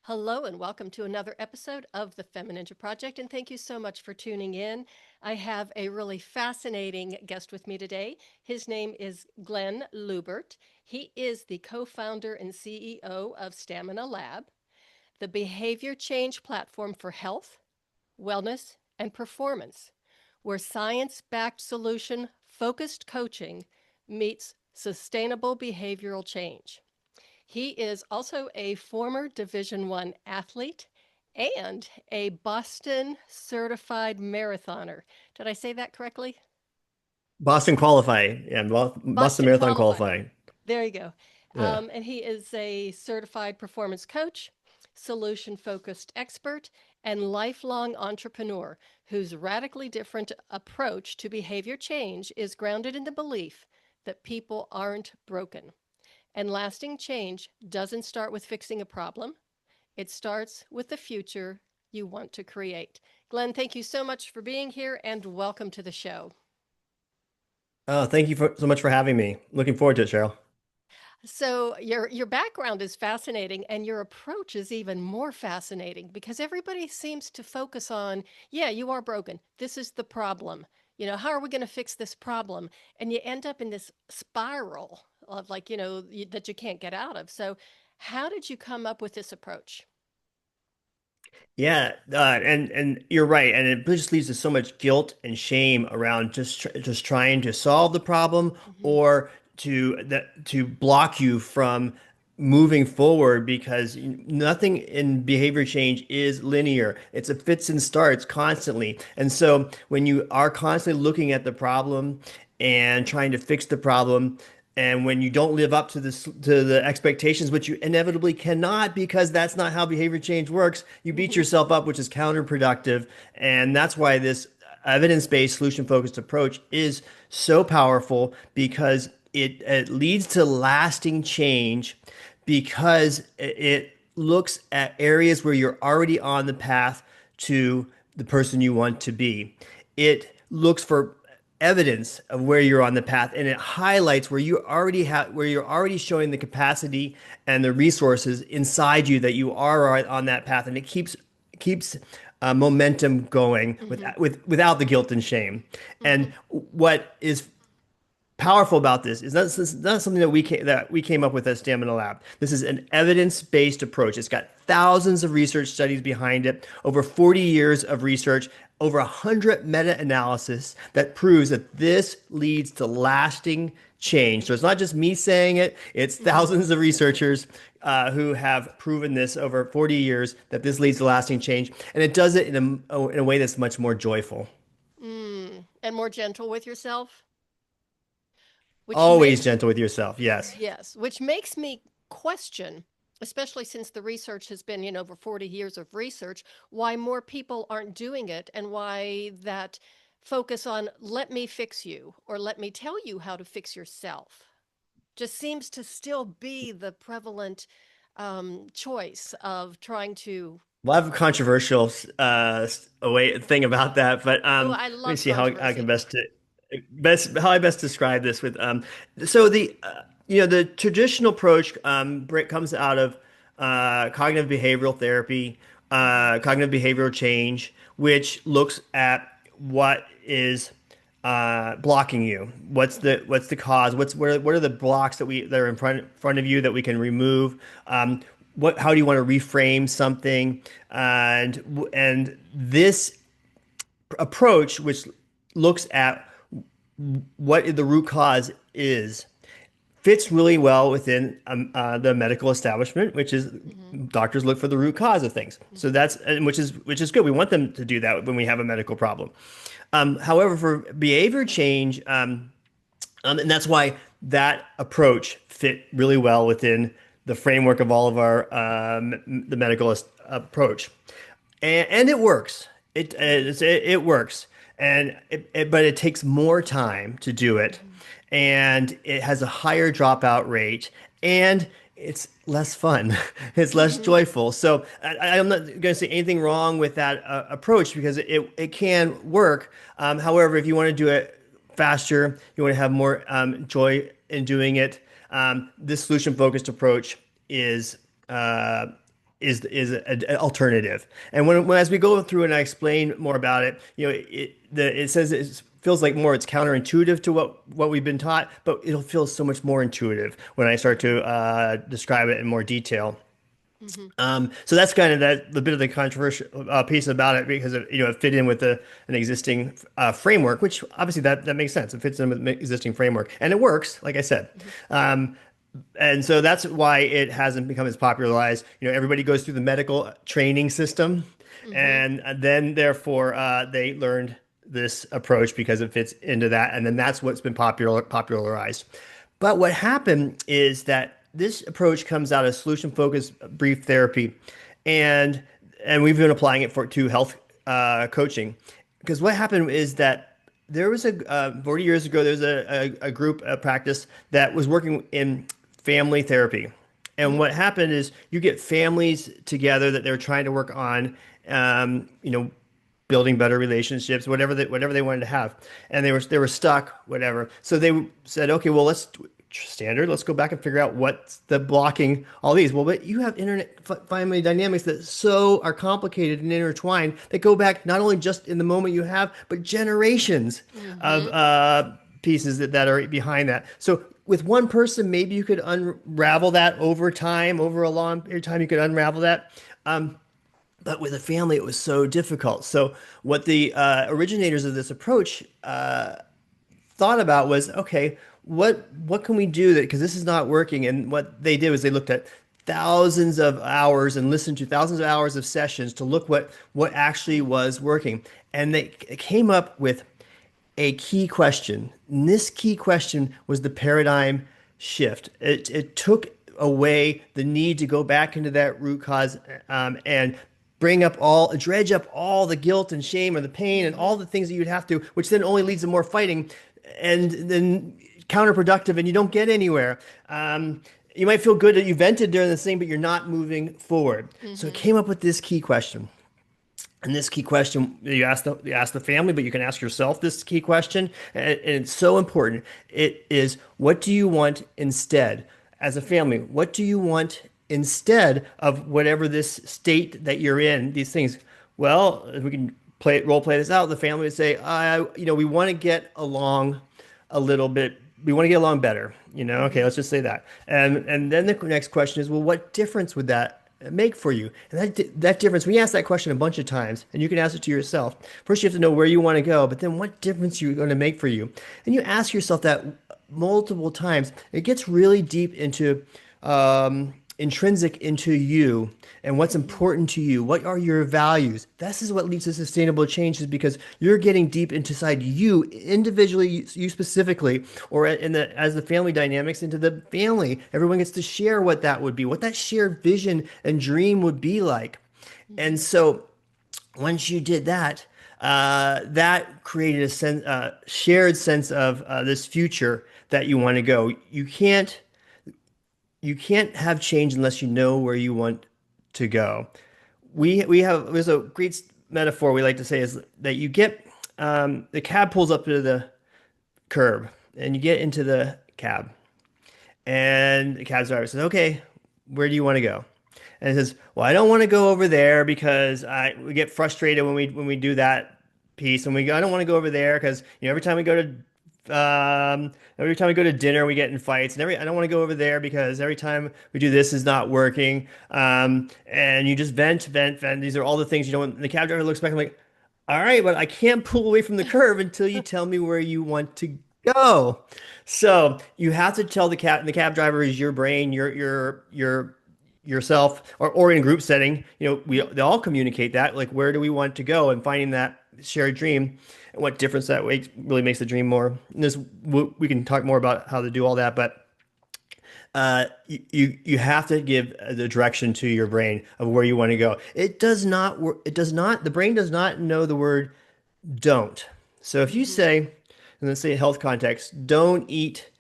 Hello and welcome to another episode of the FemiNinja Project, and thank you so much for tuning in. I have a really fascinating guest with me today. His name is Glen Lubbert. He is the co-founder and CEO of Stamina Lab, the behavior change platform for health, wellness, and performance, where science-backed solution-focused coaching meets sustainable behavioral change. He is also a former Division One athlete and a Boston certified marathoner. Did I say that correctly? Boston qualifying and Boston Boston Marathon qualified. qualifying. There you go. Yeah. And he is a certified performance coach, solution focused expert, and lifelong entrepreneur whose radically different approach to behavior change is grounded in the belief that people aren't broken. And lasting change doesn't start with fixing a problem. It starts with the future you want to create. Glenn, thank you so much for being here and welcome to the show. Oh, thank you so much for having me. Looking forward to it, Cheryl. So your background is fascinating and your approach is even more fascinating because everybody seems to focus on, yeah, you are broken. This is the problem. How are we going to fix this problem? And you end up in this spiral of like, that you can't get out of. So how did you come up with this approach? Yeah, and you're right, and it just leads to so much guilt and shame around just trying to solve the problem Mhm. or to block you from moving forward because nothing in behavior change is linear. It's a fits and starts constantly. And so when you are constantly looking at the problem and trying to fix the problem, and when you don't live up to the expectations, which you inevitably cannot because that's not how behavior change works, you beat Mhm. yourself up, which is counterproductive. And that's why this evidence-based, solution-focused approach is so powerful because it leads to lasting change because it looks at areas where you're already on the path to the person you want to be. It looks for evidence of where you're on the path and it highlights where you're already showing the capacity and the resources inside you that you are on that path, and it keeps momentum going Mhm. without the guilt and shame. Mhm. And what is powerful about this is that's not something that we came up with at Stamina Lab. This is an evidence-based approach. It's got thousands of research studies behind it, over 40 years of research, over 100 meta-analysis that proves that this leads to lasting change. So it's not just me saying it, it's Mhm. thousands of researchers who have proven this over 40 years that this leads to lasting change. And it does it in a way that's much more joyful. And more gentle with yourself, which Always makes gentle with yourself. Yes. yes, which makes me question, especially since the research has been, over 40 years of research, why more people aren't doing it and why that focus on let me fix you or let me tell you how to fix yourself just seems to still be the prevalent choice of trying to. Well, I have a controversial thing about that, but Oh, I let me love see how I can controversy. best describe this with so the traditional approach comes out of cognitive behavioral therapy, Hmm. cognitive behavioral change, which looks at what is blocking you. What's the cause? What are the blocks that are in front of you that we can remove? How do you want to reframe something? And this approach, which looks at what the root cause is, fits really well within the medical establishment, which is Hmm. doctors look for the root cause of things. So Hmm. that's which is good. We want them to do that when we have a medical problem. However, for behavior change, and that's why that approach fit really well within the framework of all of our the medical approach, and it works. Hmm. It works, but it takes more time to do it, Hmm. and it has a higher dropout rate, and it's less fun. It's less Hmm. joyful. So I'm not going to say anything wrong with that approach because it can work. However, if you want to do it faster, you want to have more joy in doing it. This solution focused approach is uh, is an alternative. And as we go through and I explain more about it, it says it feels like more it's counterintuitive to what we've been taught, but it'll feel so much more intuitive when I start to describe it in more detail. So that's kind of the bit of the controversial piece about it because it fit in with an existing framework, which obviously that makes sense. It fits in with an existing framework and it works, like I said. And so that's why it hasn't become as popularized. Everybody goes through the medical training system, and then therefore they learned this approach because it fits into that, and then that's what's been popularized. But what happened is that this approach comes out of solution-focused brief therapy, and we've been applying it to health coaching. Because what happened is that there was 40 years ago, there was a group, a practice that was working in family therapy. And what happened is you get families together that they're trying to work on, building better relationships, whatever they wanted to have. And they were stuck, whatever. So they said, okay, well, let's go back and figure out what's the blocking all these. Well, but you have family dynamics that so are complicated and intertwined that go back not only just in the moment you have, but generations of pieces that are behind that. So with one person, maybe you could unravel that over time, over a long period of time, you could unravel that. But with a family, it was so difficult. So what the originators of this approach thought about was, okay, what can we do because this is not working? And what they did was they looked at thousands of hours and listened to thousands of hours of sessions to look what actually was working. And they came up with a key question. And this key question was the paradigm shift. It took away the need to go back into that root cause and dredge up all the guilt and shame or the pain and all the things that you'd have to, which then only leads to more fighting and then counterproductive, and you don't get anywhere. You might feel good that you vented during this thing, but you're not moving forward. So it came up with this key question. And this key question, you ask the family, but you can ask yourself this key question, and it's so important. It is, what do you want instead? As a family, what do you want instead of whatever this state that you're in, these things? Well, if we can role play this out, the family would say, we want to get along a little bit. We want to get along better, okay, let's just say that. And then the next question is, well, what difference would that make for you? And that difference, we ask that question a bunch of times, and you can ask it to yourself. First, you have to know where you want to go, but then what difference you're going to make for you. And you ask yourself that multiple times. It gets really deep into intrinsic into you and what's important to you. What are your values? This is what leads to sustainable change, is because you're getting deep inside you individually, you specifically, or as the family dynamics into the family. Everyone gets to share what that would be, what that shared vision and dream would be like. And so once you did that, that created a shared sense of this future that you want to go. You can't have change unless you know where you want to go. There's a great metaphor we like to say is that you get, the cab pulls up to the curb and you get into the cab and the cab driver says, okay, where do you want to go? And it says, well, I don't want to go over there because we get frustrated when we do that piece. And I don't want to go over there because, every time we go to dinner, we get in fights, and I don't want to go over there because every time we do this is not working. And you just vent. These are all the things you don't want. And the cab driver looks back and like, all right, but I can't pull away from the curve until you tell me where you want to go. So you have to tell the cab driver is your brain, yourself, or in a group setting, they all communicate that, like, where do we want to go, and finding that shared dream and what difference that really makes the dream more. And we can talk more about how to do all that, but you have to give the direction to your brain of where you want to go. The brain does not know the word don't. So if you say, and let's say health context, don't eat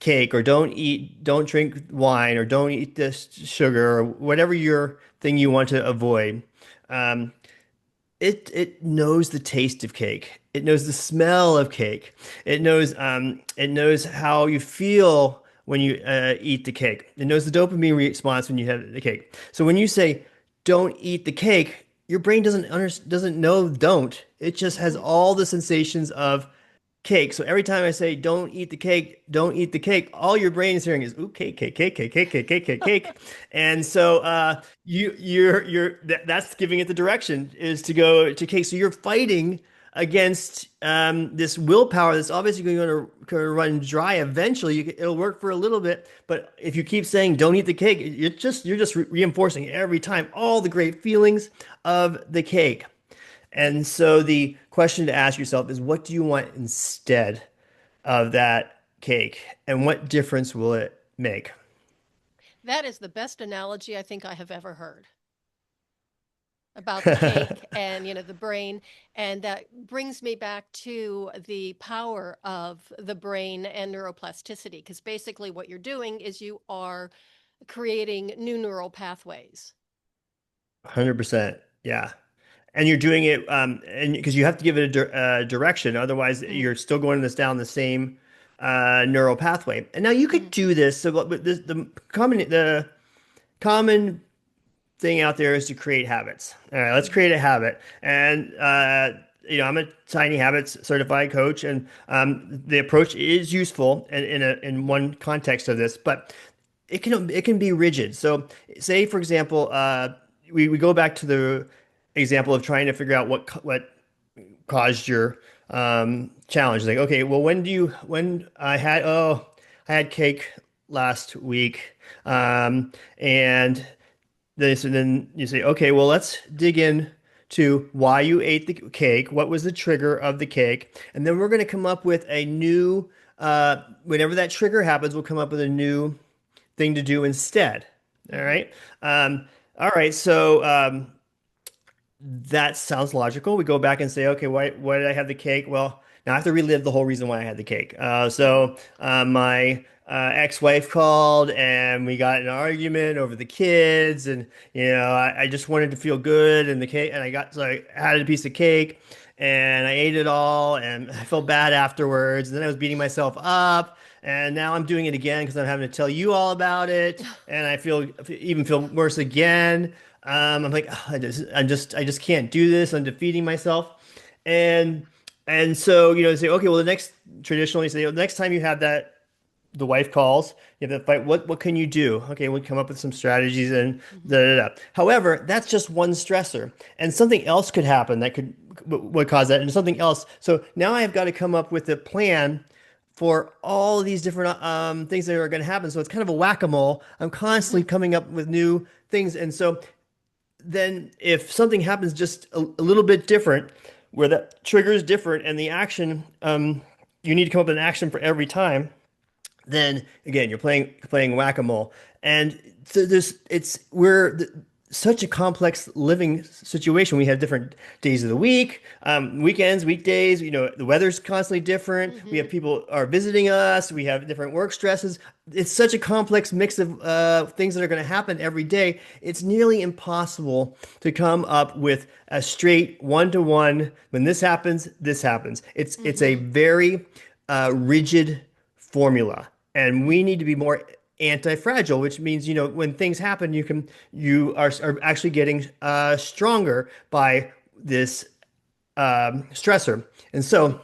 cake, or don't drink wine, or don't eat this sugar, or whatever your thing you want to avoid, it knows the taste of cake. It knows the smell of cake. It knows how you feel when you eat the cake. It knows the dopamine response when you have the cake. So when you say don't eat the cake, your brain doesn't know don't. It just has Mhm. all the sensations of cake. So every time I say don't eat the cake, don't eat the cake, all your brain is hearing is ooh cake, cake, cake, cake, cake, cake, cake, cake, cake. And so that's giving it the direction is to go to cake. So you're fighting against this willpower that's obviously going to run dry eventually. It'll work for a little bit, but if you keep saying don't eat the cake, you're just reinforcing every time all the great feelings of the cake. And so the question to ask yourself is what do you want instead of that cake? And what difference will it make? That is the best analogy I think I have ever heard about the cake and the brain, and that brings me back to the power of the brain and neuroplasticity, because basically what you're doing is you are creating new neural pathways. 100%. Yeah. And you're doing it and because you have to give it a direction, otherwise Mm, you're still going this down the same neural pathway. And now you could mm, do this. So but the common thing out there is to create habits. All right, let's mhm, create a habit. And I'm a tiny habits certified coach, and the approach is useful in one context of this, but it can be rigid. So, say for example, we go back to the example of trying to figure out what caused your challenge. Like, okay, well, when I had cake last week, and then you say, okay, well, let's dig in to why you ate the cake. What was the trigger of the cake? And then we're going to come up with a new, whenever that trigger happens, we'll come up with a new thing to do instead. All mhm. right. All right. So that sounds logical. We go back and say, okay, why did I have the cake? Well, now I have to relive the whole reason why I had the cake. Mhm. My ex-wife called and we got in an argument over the kids, and I just wanted to feel good, and the cake, and so I had a piece of cake, and I ate it all, and I felt bad afterwards. And then I was beating myself up. And now I'm doing it again because I'm having to tell you all about it, and I even feel worse again. I'm like, "Ugh, I just can't do this. I'm defeating myself, and and so say, okay, well, traditionally say, the next time you have that, the wife calls, you have that fight. What can you do? Okay, we come up with some strategies and Mhm. da da da. However, that's just one stressor, and something else could happen that would cause that, and something else. So now I've got to come up with a plan for all these different things that are going to happen. So it's kind of a whack-a-mole. I'm constantly Mhm. coming up with new things, and so then if something happens just a little bit different, where that trigger is different and the action, you need to come up with an action for every time, then again you're playing whack-a-mole. And so such a complex living situation. We have different days of the week, weekends, weekdays. The weather's constantly different. We have Mhm. people are visiting us. We have different work stresses. It's such a complex mix of things that are going to happen every day. It's nearly impossible to come up with a straight one-to-one. When this happens, this happens. It's a Mhm. very rigid formula, and we Mhm. need to be more anti-fragile, which means when things happen, you are actually getting stronger by this stressor. And so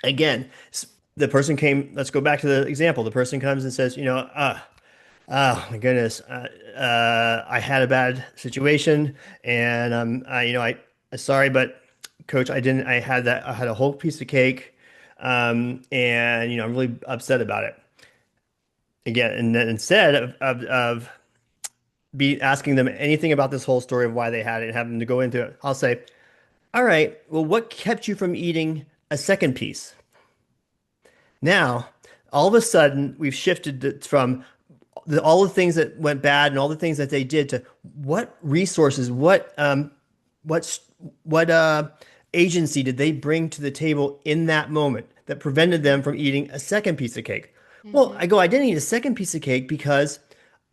again, the person came. Let's go back to the example. The person comes and says, oh my goodness, I had a bad situation, and I sorry, but coach, I didn't. I had a whole piece of cake, and I'm really upset about it. Again, and then instead of be asking them anything about this whole story of why they had it and have them to go into it, I'll say, all right, well, what kept you from eating a second piece? Now, all of a sudden, we've shifted from all the things that went bad and all the things that they did to what resources, what what agency did they bring to the table in that moment that prevented them Mhm. from eating a second piece of cake? Well, Mhm. I didn't eat a second piece of cake because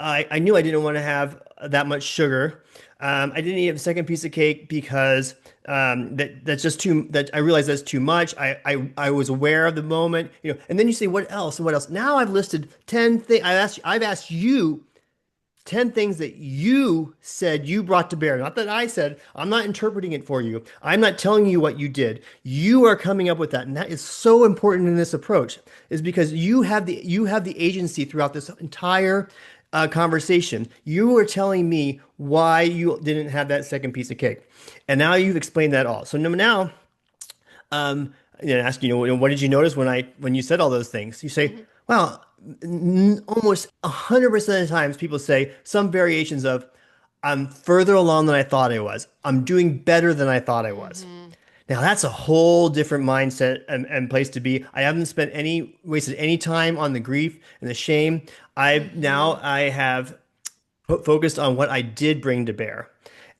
I knew I didn't want to have that much sugar. I didn't eat a second piece of cake because that's just too, that I realized that's too much. I was aware of the moment, and then you say, what else and what else? Now I've listed 10 things. I've asked you 10 things that you said you brought to bear. Not that I said, I'm not interpreting it for you. I'm not telling you what you did. You are coming up with that. And that is so important in this approach, is because you have the agency throughout this entire conversation. You were telling me why you didn't have that second piece of cake. And now you've explained that all. So now ask what did you notice when you said all those things? You say, Mm-hmm. well, almost 100% of the times people say some variations of, I'm further along than I thought I was. I'm doing better than I thought I was. Mm-hmm. Now that's a whole different mindset and place to be. I haven't wasted any time on the grief and the shame. Mm-hmm. I have focused on what I did bring to bear.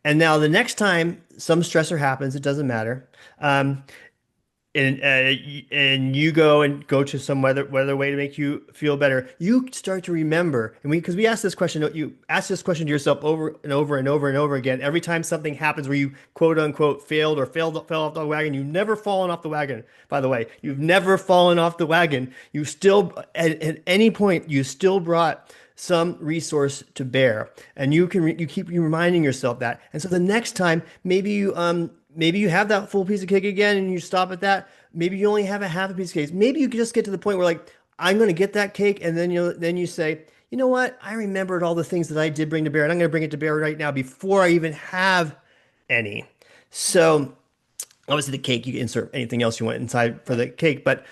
And now the next time some stressor happens, it doesn't matter. Um, and you go to some weather way to make you feel better, you start to remember. And because we ask this question, you ask this question to yourself over and over and over and over again. Every time something happens where you quote unquote fell off the wagon, you've never fallen off the wagon. By the way, you've never fallen off the wagon. You still at any point you still brought some resource to bear, and you keep reminding yourself that. And so the next time, maybe you have that full piece of cake again and you stop at that. Maybe you only have a half a piece of cake. Maybe you just get to the point where like, I'm going to get that cake. And then you say, you know what? I remembered all the things that I did bring to bear, and I'm going to bring it to bear right now before I even have any. So obviously the cake, you can insert anything else you want inside for the cake, but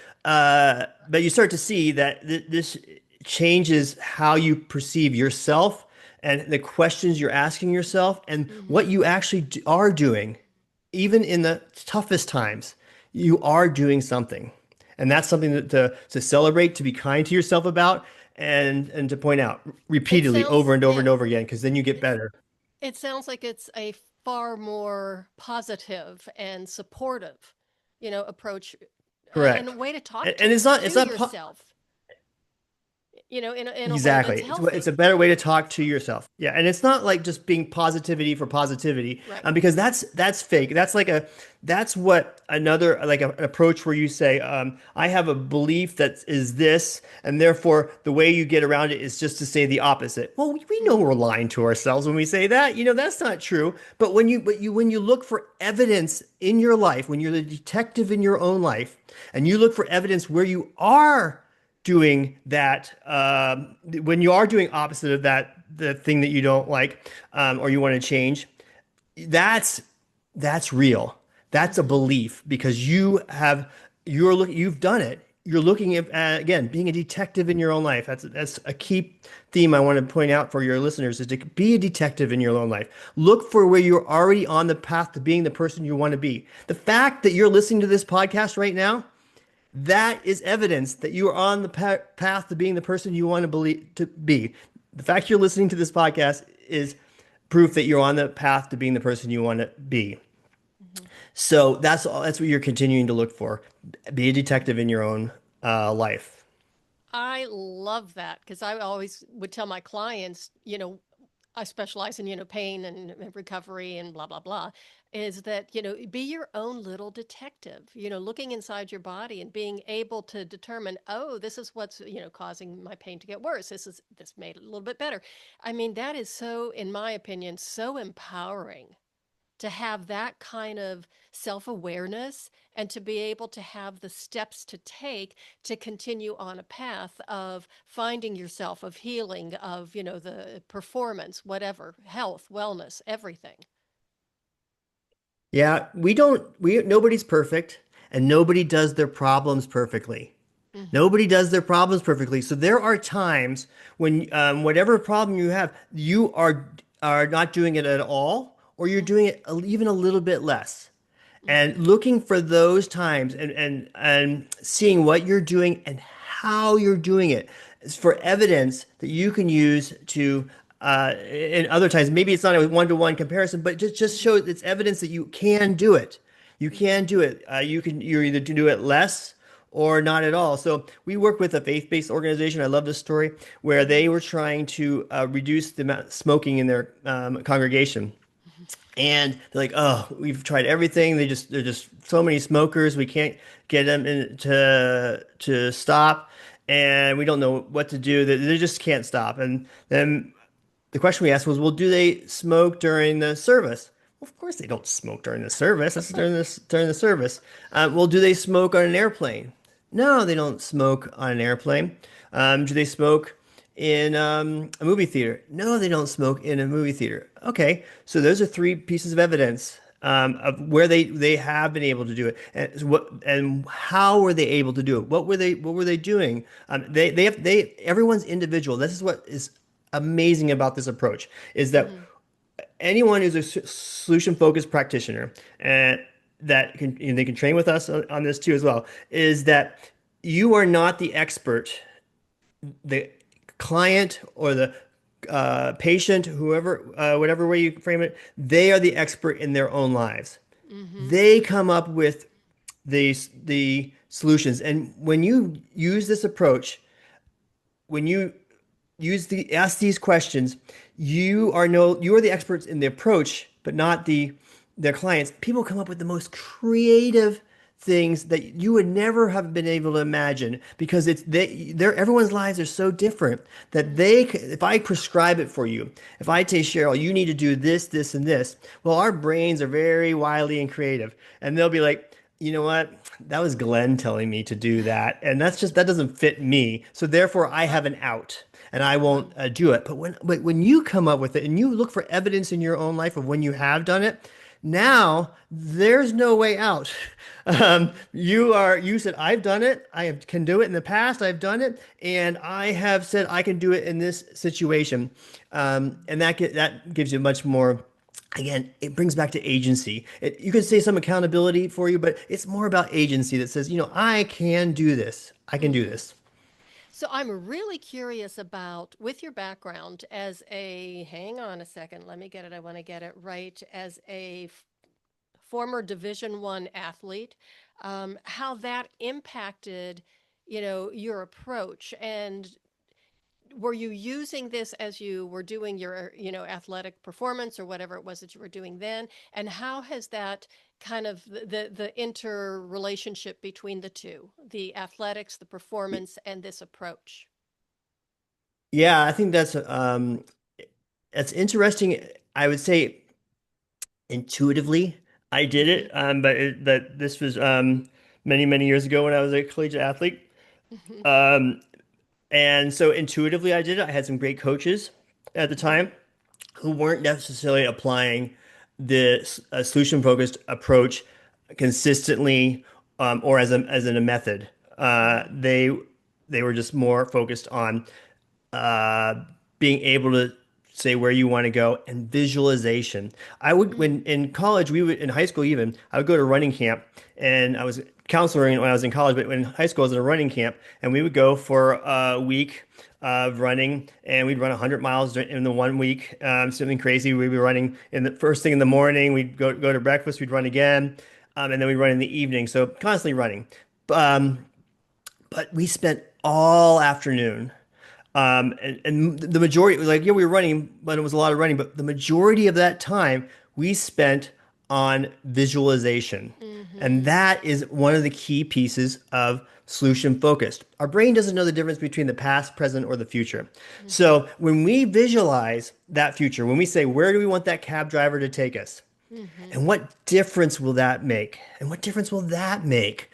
you start to see that this changes how you perceive yourself and the questions you're asking yourself and what Mm-hmm. you actually are doing. Even in the toughest times, you are doing something. And that's something to celebrate, to be kind to yourself about, and to point out It repeatedly over sounds, and over and yeah. over again, because then you get better. It sounds like it's a far more positive and supportive, approach, and a Correct. way to talk And it's to not yourself, in a way that's Exactly. It's a healthy. better way to talk to yourself. Yeah, and it's not like just being positivity for positivity, Right. because that's fake. That's what another like an approach where you say, I have a belief that is this, and therefore the way you get around it is just to say the opposite. Well, we know we're Mm-hmm. lying to ourselves when we say that. That's not true. But when you look for evidence in your life, when you're the detective in your own life, and you look for evidence where you are doing that, when you are doing opposite of that, the thing that you don't like, or you want to change, that's that's real. That's a Mm-hmm. belief, because you've done it. You're looking at, again, being a detective in your own life. That's a key theme I want to point out for your listeners, is to be a detective in your own life. Look for where you're already on the path to being the person you want to be. The fact that you're listening to this podcast right now, that is evidence that you are on the path to being the person you want to believe to be. The fact you're listening to this podcast is proof that you're on the path to being the person you want to be. Mm-hmm. So that's what you're continuing to look for. Be a detective in your own life. I love that because I always would tell my clients, I specialize in, pain and recovery and blah, blah, blah, is that, be your own little detective, looking inside your body and being able to determine, oh, this is what's, causing my pain to get worse. This made it a little bit better. I mean, that is so, in my opinion, so empowering to have that kind of self awareness and to be able to have the steps to take to continue on a path of finding yourself, of healing, of, the performance, whatever, health, wellness, everything. Yeah, nobody's perfect, and nobody does their problems perfectly. Hmm. Nobody does their problems perfectly. So there are times when, whatever problem you have, you are not doing it at all, or you're doing it even a little bit less. And Hmm. looking for those times, and seeing what you're doing and how you're doing it is for evidence that you can use to, in other times, maybe it's not a one-to-one comparison, but just show it's evidence that you can do it. You can Hmm. do it. You either do it less or not at all. So we work with a faith-based organization. I love this story, where they Hmm. were trying to reduce the amount of smoking in their congregation. And they're like, oh, we've tried everything. They're just so many smokers. We can't get them to stop, and we don't know what to do. They just can't stop. And then the question we asked was, well, do they smoke during the service? Well, of course they don't smoke during the service. That's during the service. Well, do they smoke on an airplane? No, they don't smoke on an airplane. Do they smoke in a movie theater? No, they don't smoke in a movie theater. Okay, so those are three pieces of evidence of where they have been able to do it, and how were they able to do it? What were they doing? They everyone's individual. This is what is amazing about this approach is that Mm-hmm. anyone who's a solution focused practitioner and that can and they can train with us on this too as well is that you are not the expert. The client or the patient, whoever, whatever way you frame it, they are the expert in their own lives. Mm-hmm. They come up with the solutions, and when you use this approach, when you ask these questions, you are the experts in the approach, but not their clients. People come up with the most creative things that you would never have been able to imagine because they're everyone's lives are so different that if I prescribe it for you, if I tell Cheryl, you need to do this, this, and this, well, our brains are very wily and creative, and they'll be like, you know what? That was Glenn telling me to do that, and that doesn't fit me. So therefore, I have an out, and I won't do it. But when you come up with it and you look for evidence in your own life of when you have done it, now there's no way out. You said, I've done it. Can do it in the past. I've done it. And I have said, I can do it in this situation. And that gives you much more, again, it brings back to agency. You could say some accountability for you, but it's more about agency that says, I can do this. I can do Mm-hmm. this. So I'm really curious about, with your background as hang on a second, let me get it. I want to get it right. As a former Division I athlete, how that impacted, your approach. And were you using this as you were doing your, athletic performance or whatever it was that you were doing then? And how has that kind of the interrelationship between the two, the athletics, the performance, and this approach? Yeah, I think that's interesting. I would say intuitively I did Mm-hmm. it, but this was many years ago when I was a collegiate athlete. Mm-hmm. Um, and so intuitively I did it. I had some great coaches at the Mm-hmm. time who weren't necessarily applying this solution focused approach consistently or as in a method. Uh, Mm-hmm. they they were just more focused on uh, being able to say where you want to go and visualization. When in college, in high school even, I would go to running camp and I was counseling when I was in college, but when in high school, I was in a running camp and we would go for a week of running and we'd run 100 miles in the 1 week. Something crazy. We'd be running in the first thing in the morning. We'd go to breakfast. We'd run again. And then we'd run in the evening. So constantly running. Um, but we spent all afternoon and the majority was like, yeah, we were running, but it was a lot of running. But the majority of that time we spent on visualization. And Mm-hmm. that is one of the key pieces of solution focused. Our brain doesn't know the difference between the past, present, or the future. Mm-hmm. So when we visualize that future, when we say, where do we want that cab driver to take us? Mm-hmm. And what difference will that make? And what difference will that make?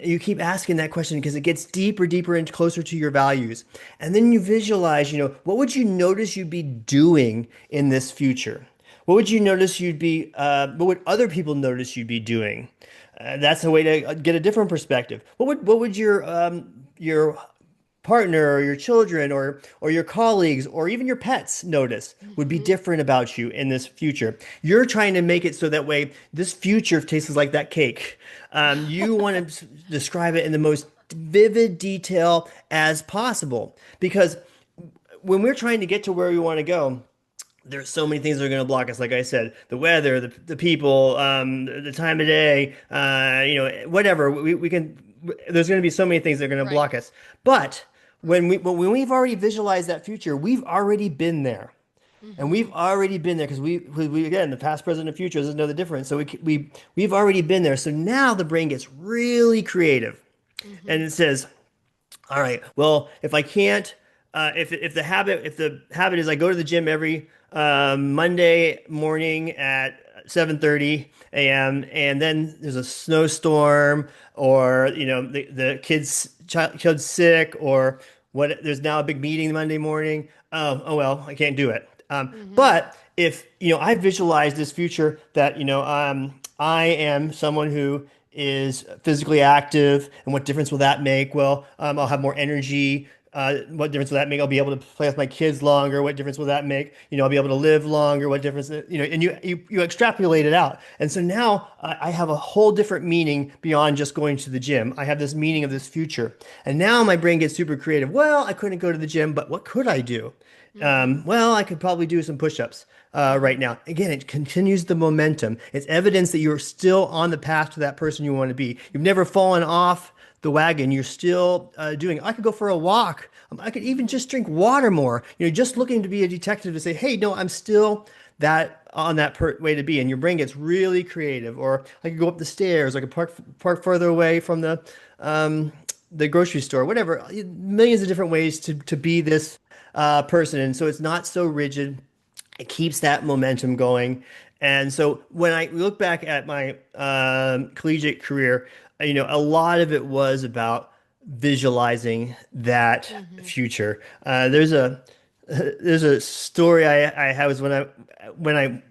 You keep asking that question because it gets deeper and closer to your values. And then you visualize, what would you notice you'd be doing in this future? What would you notice what would other people notice you'd be doing? That's a way to get a different perspective. What would your partner or your children or your colleagues or even your pets notice would be Mm-hmm. different about you in this future. You're trying to make it so that way this future tastes like that cake. You want to describe it in the most vivid detail as possible because when we're trying to get to where we want to go, there's so many things that are going to block us. Like I said, the weather, the people, the time of day, whatever. We can. There's going to be so many things that are going to Right. block us. But when we've already visualized that future, we've already been there, and Mm-hmm. we've already been there because we again the past, present, and future doesn't know the difference. So we've already been there. So now the brain gets really creative, Mm-hmm. and it says, all right, well, if I can't if the habit is I go to the gym every Monday morning at 7:30 a.m. and then there's a snowstorm or the kid's sick or what there's now a big meeting Monday morning. Oh well, I can't do it. Mm-hmm. But if I visualize this future that I am someone who is physically active, and what difference will that make? Well, I'll have more energy. What difference will that make? I'll be able to play with my kids longer. What difference will that make? I'll be able to live longer. What difference? And you extrapolate it out. And so now I have a whole different meaning beyond just going to the gym. I have this meaning of this future. And now my brain gets super creative. Well, I couldn't go to the gym, but what could I do? Mm-hmm. Well, I could probably do some push-ups right now. Again, it continues the momentum. It's evidence that you're still on the path to that person you want to be. You've never fallen off the wagon. You're still doing it. I could go for a walk. I could even Mm-hmm. just drink water more. Just looking to be a detective to say, hey, no, I'm still that on that way to be. And your brain gets really creative. Or I could go up the stairs. I could park further away from the grocery store. Whatever. Millions of different ways to be this person. And so it's not so rigid. It keeps that momentum going. And so when I look back at my collegiate career, a lot of it was about visualizing that Mm-hmm. future. There's a story I had was when I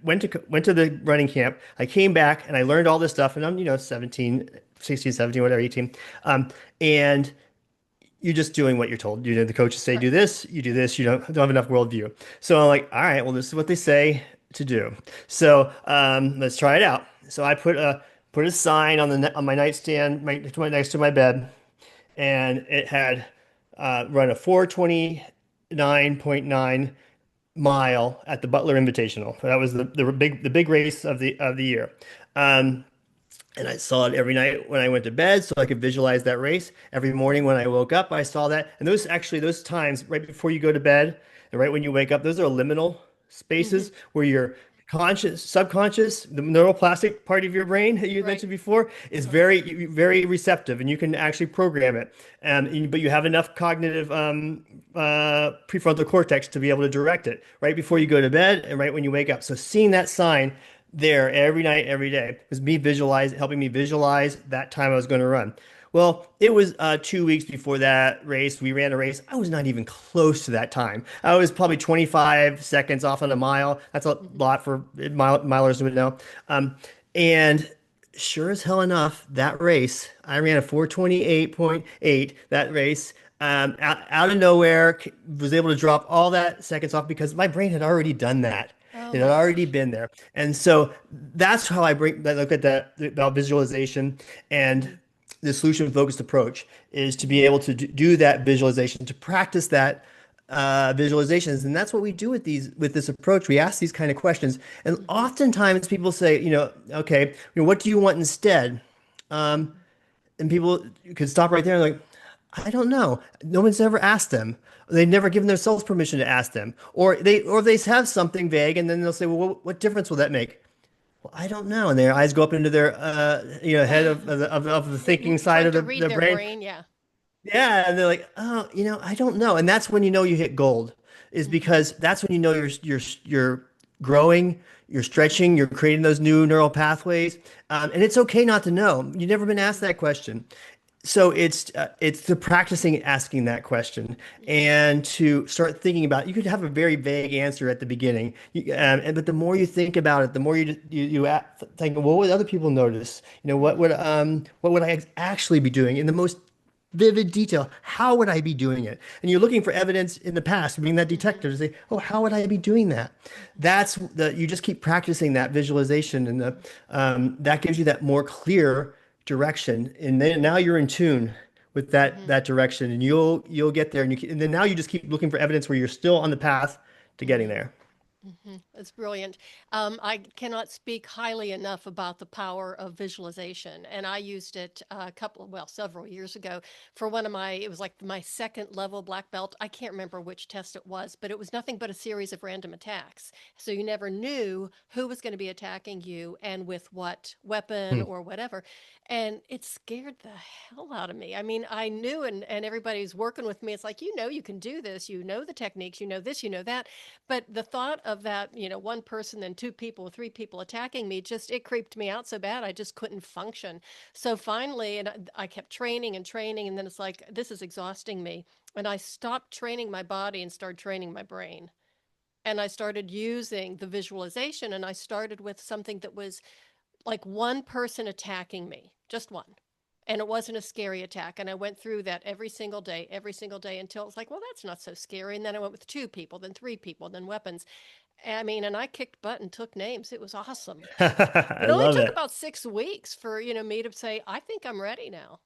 went to the running camp. I came back and I learned all this stuff, and I'm 17, 16, 17, whatever, 18. And you're just doing what you're told. The coaches say do Right. this, you do this. You don't have enough worldview. So I'm like, all right, well, this is what they say to do. So let's try it out. So I put a sign on my nightstand, next to my bed, and it had run a 4:29.9 mile at the Butler Invitational. That was the big race of the year. Um, and I saw it every night when I went to bed, so I could visualize that race. Every morning when I woke up, I saw that. And those times right before you go to bed and right when you wake up, those are liminal Mm-hmm. spaces where your subconscious, the neuroplastic part of your brain that you Right. mentioned before, is Right. very receptive, and you can actually program it. But you have enough cognitive prefrontal cortex to be able to direct it right before you go to bed and right when you wake up. So seeing that sign there every night, every day was helping me visualize that time I was going to run. Well, it was 2 weeks before that race. We ran a race. I was not even close to that time. I was probably 25 seconds off on a mile. That's a Mm-hmm. lot for milers would know. And sure as hell enough, that race, I ran a 4:28.8, that race. Out of nowhere, was able to drop all that seconds off because my brain had already done that. Oh It had my already gosh. been there. And so that's how I look at that about visualization and the solution focused approach is to be able to do that visualization, to practice that visualizations. And that's what we do with this approach. We ask these kind of questions. And Mm-hmm. oftentimes people say, okay, what do you want instead? And people could stop right there and like, I don't know. No one's ever asked them. They've never given themselves permission to ask them. Or they have something vague and then they'll say, well, what difference will that make? Well, I don't know. And their eyes go up into their head of the thinking side Trying of to the read their brain. brain. Yeah. Yeah, and they're like, oh, I don't know. And that's when you hit gold, is Mm-hmm. because that's when you're growing, you're stretching, you're creating those new neural pathways. And it's okay not to know. You've never been asked that question. So it's the practicing asking that question Mm-hmm. and to start thinking about. You could have a very vague answer at the beginning, but the more you think about it, the more think, well, what would other people notice? Mm-hmm. What would I actually be doing in the most vivid detail? How would I be doing it? And you're looking for evidence in the past, being that Mm-hmm. detective to say, oh, how would I be doing that? You just keep practicing that visualization, and that gives you that more clear direction. And then now you're in tune with that Mm-hmm. that direction, and you'll get there. And then now you just keep looking for evidence where you're still on the path to getting Mm-hmm. there. It's brilliant. I cannot speak highly enough about the power of visualization. And I used it several years ago for it was like my second level black belt. I can't remember which test it was, but it was nothing but a series of random attacks. So you never knew who was going to be attacking you and with what weapon Hmm. or whatever. And it scared the hell out of me. I mean, I knew, and everybody's working with me. It's like, you can do this, you know the techniques, you know this, you know that. But the thought of that, one person, then two people, three people attacking me, it creeped me out so bad. I just couldn't function. So finally, and I kept training and training, and then it's like, this is exhausting me. And I stopped training my body and started training my brain. And I started using the visualization, and I started with something that was like one person attacking me, just one. And it wasn't a scary attack. And I went through that every single day until it's like, well, that's not so scary. And then I went with two people, then three people, then weapons. I mean, and I kicked butt and took names. It was awesome. I It only love took it. about 6 weeks for, me to say, I think I'm ready now.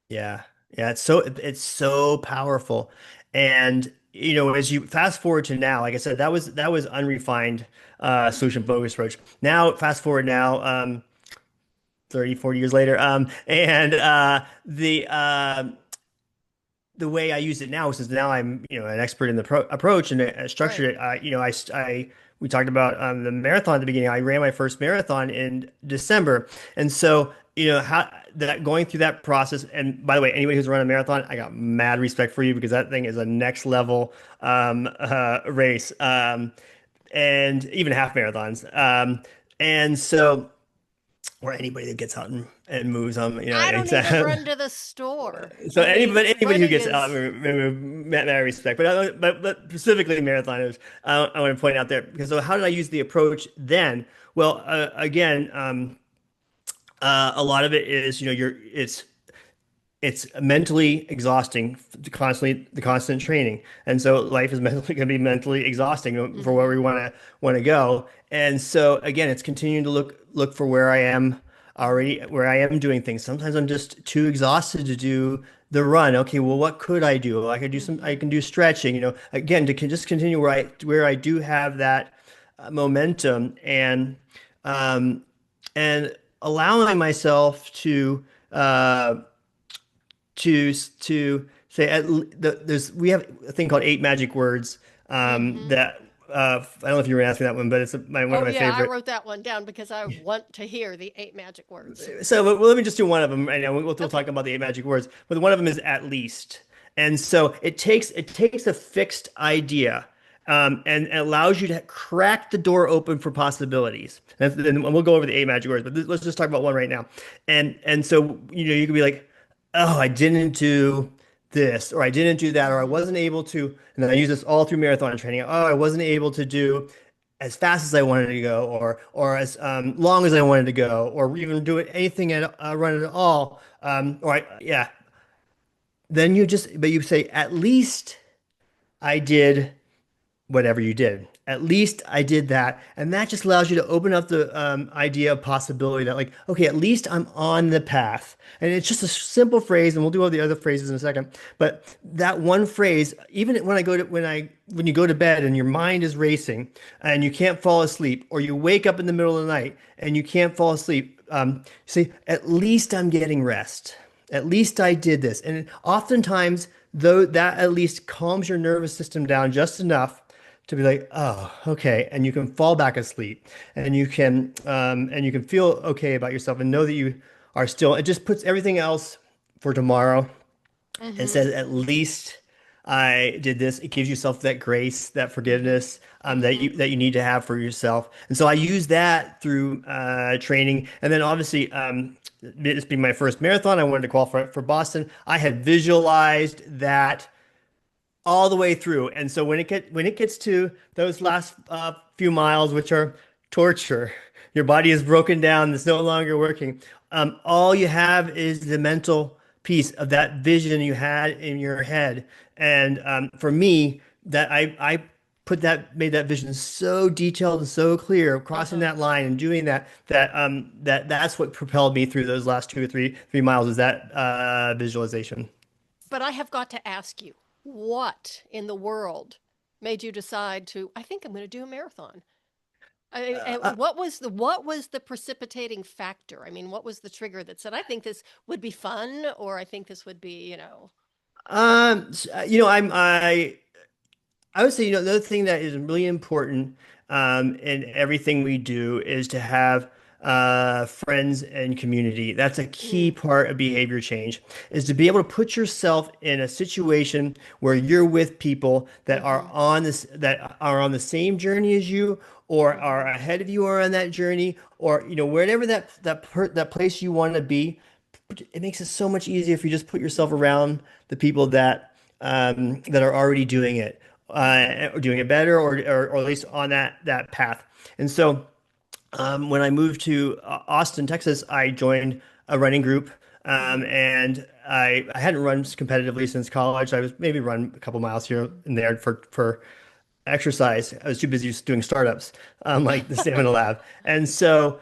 Yeah. Yeah, it's so powerful. And as you fast forward to now, like I said, that was unrefined solution focused approach. Now, fast forward now, 30, 40 years later, and the way I use it now, since now I'm, an expert in the approach and Right. structured it, we talked about the marathon at the beginning. I ran my first marathon in December. And so, how that going through that process. And by the way, anybody who's run a marathon, I got mad respect for you because that thing is a next level race. And even half marathons. And so, or anybody that gets out and moves them, I don't it's even run to the store. so I mean, anybody who running gets out, is I respect, but specifically marathoners, I want to point out there because so how did I use the approach then? Well, again, a lot of it is it's mentally exhausting constantly the constant training, and so life is mentally going to be mentally exhausting for where hmm we want to go. And so again, it's continuing to look for where I am already, where I am doing things. Sometimes I'm just too exhausted to do the run. Okay, well, what could I do? I could do I hmm can do stretching, again, to just continue where I do have that momentum, um and allowing myself uh to say there's we have a thing called eight magic words hmm that I don't know if you were asking that one, but it's one of Oh my yeah, I favorite. wrote that one down because I want to hear the 8 magic words. So well, let me just do one of them right now. We'll Okay. talk about the eight magic words, but one of them is at least. And so it takes a fixed idea and allows you to crack the door open for possibilities. And we'll go over the eight magic words, but let's just talk about one right now. And so you can be like, oh, I didn't do this, or I didn't do that, or I hmm wasn't able to. And then I use this all through marathon training. Oh, I wasn't able to do as fast as I wanted to go, or as long as I wanted to go, or even do it anything at run it at all. Yeah. Then but you say at least I did whatever you did. At least I did that. And that just allows you to open up the idea of possibility that, like, okay, at least I'm on the path. And it's just a simple phrase, and we'll do all the other phrases in a second. But that one phrase, even when you go to bed and your mind is racing and you can't fall asleep, or you wake up in the middle of the night and you can't fall asleep, say, at least I'm getting rest. At least I did this. And oftentimes, though, that at least calms your nervous system down just enough to be like, oh, okay, and you can fall back asleep, and you can feel okay about yourself, and know that you are still. It just puts everything else for tomorrow. It hmm says, at least I did this. It gives yourself that grace, that hmm forgiveness that hmm you need to have for yourself. And so I use that through training. And then obviously, this being my first marathon, I wanted to qualify for Boston. I had visualized that all the way through. And so when it gets to those last few miles, which are torture, your body is broken down, it's no longer working. All you have is the mental piece of that vision you had in your head. And for me, that I made that vision so detailed and so clear, crossing Uh-huh. that line and doing that's what propelled me through those last 2 or 3 miles, is that visualization. But I have got to ask you, what in the world made you decide to, I think I'm going to do a marathon? Uh, What was the precipitating factor? I mean, what was the trigger that said, I think this would be fun, or I think this would be, you know, I would say, you know, the other thing that is really important in everything we do is to have friends and community. That's a key mm, part of behavior change, is to be able to put yourself in a situation where you're with people mm-hmm, that are on the same journey as you, or are mm-hmm, ahead of you, or on that journey, or you know, wherever that place you want to be. It makes it so much easier if you just put yourself around the people that are already doing it, or doing it better, or at least on that path. And so, when I moved to Austin, Texas, I joined a running group, mm-hmm, and I hadn't run competitively since college. I was maybe run a couple miles here and there for exercise. I was too busy just doing startups, like the Stamina Lab. And so,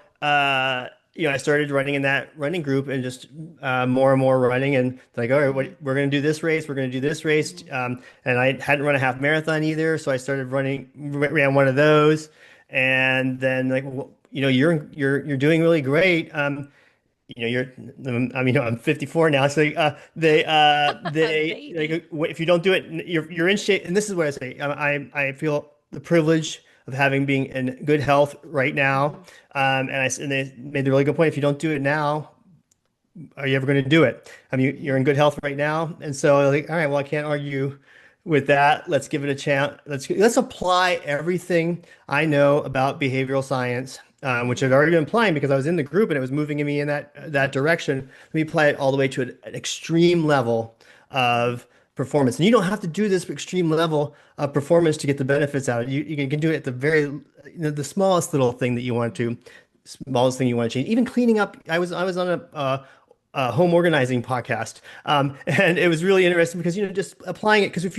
you know, I started running in that running group, and just more and more running, and like, all right, mm-hmm, we're going to do this race. We're going to do this race. mm-hmm. And I hadn't run a half marathon either. So I started ran one of those. And then like, well, you know, you're doing really great. You know, I mean, I'm 54 now, so they Baby. like, if you don't do it, you're in shape. And this is what I say: I feel the privilege of having being in good health right now. Mm-hmm, And they made the really good point: if you don't do it now, are you ever going to do it? I mean, you're in mm-hmm, good health right now, and so like, all right, well, I can't argue with that. Let's give it a chance. Let's apply everything I know about behavioral science, which I've mm-hmm, already been applying because I was in the group and it was moving me in that direction. Let me apply it all the way to an extreme level of performance. And you don't have to do this extreme level of performance to get the benefits out. You can do it at the smallest little thing that you want mm-hmm, to, smallest thing you want to change. Even cleaning up. I was on home organizing podcast, and it was really interesting because, you know, just applying it, because if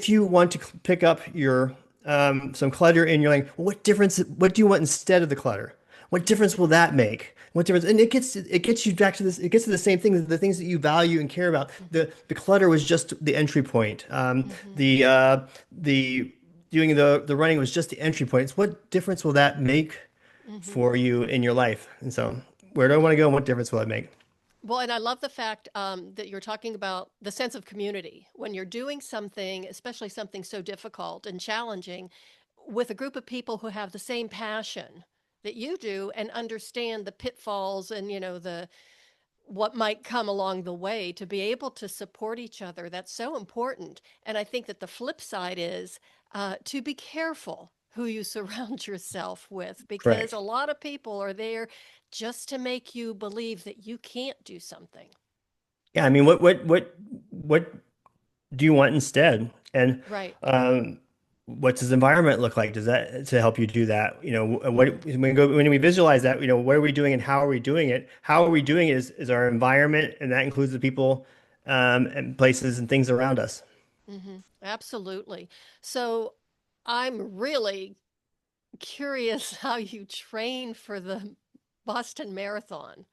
you want to pick up your some clutter, and you're like, well, what do you want instead of the clutter? What difference will that make? What difference? And it gets you back to this. It gets to the same thing, the things that you value and care about. mm-hmm, The clutter was just the entry point. mm-hmm, The doing the running was just the entry point. It's what difference will that make mm-hmm. for you in your life? And so, where do I want to go, and what difference will it make? Well, and I love the fact that you're talking about the sense of community when you're doing something, especially something so difficult and challenging, with a group of people who have the same passion that you do and understand the pitfalls and, the what might come along the way, to be able to support each other. That's so important. And I think that the flip side is to be careful who you surround yourself with, because a Correct. lot of people are there just to make you believe that you can't do something. Yeah, I mean, what do you want instead? And Right. what does the environment look like? Does that to help you do that? You know, Hmm. when we visualize that, you know, what are we doing and how are we doing it? How are we doing it is our environment, and that includes the people, and places and things around us. Hmm. Absolutely. So I'm really curious how you train for the Boston Marathon.